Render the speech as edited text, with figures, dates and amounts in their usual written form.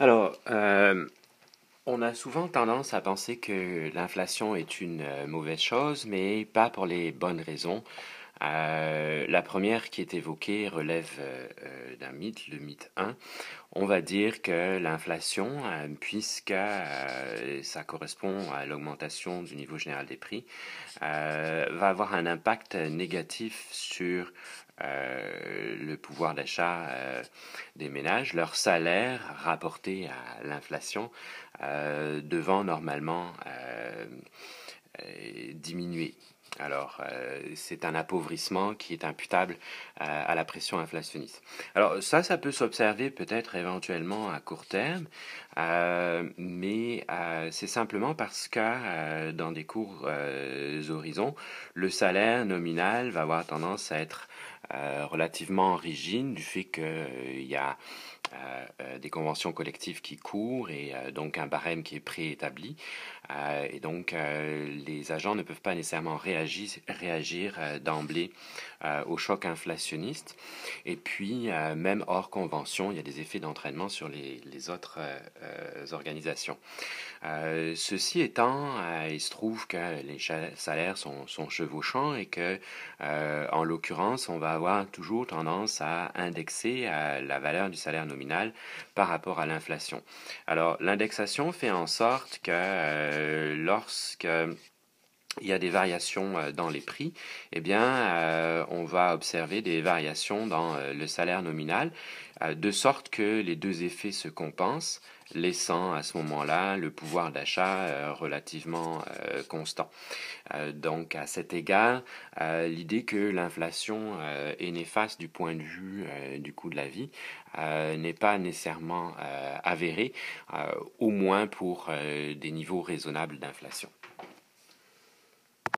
Alors, on a souvent tendance à penser que l'inflation est une mauvaise chose, mais pas pour les bonnes raisons. La première qui est évoquée relève d'un mythe, le mythe 1. On va dire que l'inflation, puisque ça correspond à l'augmentation du niveau général des prix, va avoir un impact négatif sur le pouvoir d'achat des ménages, leur salaire rapporté à l'inflation devant normalement diminuer. Alors, c'est un appauvrissement qui est imputable à la pression inflationniste. Alors, ça peut s'observer peut-être éventuellement à court terme, mais c'est simplement parce que dans des courts horizons, le salaire nominal va avoir tendance à être relativement rigide du fait qu'il y a des conventions collectives qui courent et donc un barème qui est préétabli. Et donc, les agents ne peuvent pas nécessairement réagir d'emblée au choc inflationniste. Et puis, même hors convention, il y a des effets d'entraînement sur les autres organisations. Ceci étant, il se trouve que les salaires sont chevauchants et que, en l'occurrence, on va avoir toujours tendance à indexer la valeur du salaire nominal par rapport à l'inflation. Alors, l'indexation fait en sorte que lorsque il y a des variations dans les prix, eh bien, on va observer des variations dans le salaire nominal, de sorte que les deux effets se compensent, laissant à ce moment-là le pouvoir d'achat relativement constant. Donc, à cet égard, l'idée que l'inflation est néfaste du point de vue du coût de la vie n'est pas nécessairement avérée, au moins pour des niveaux raisonnables d'inflation.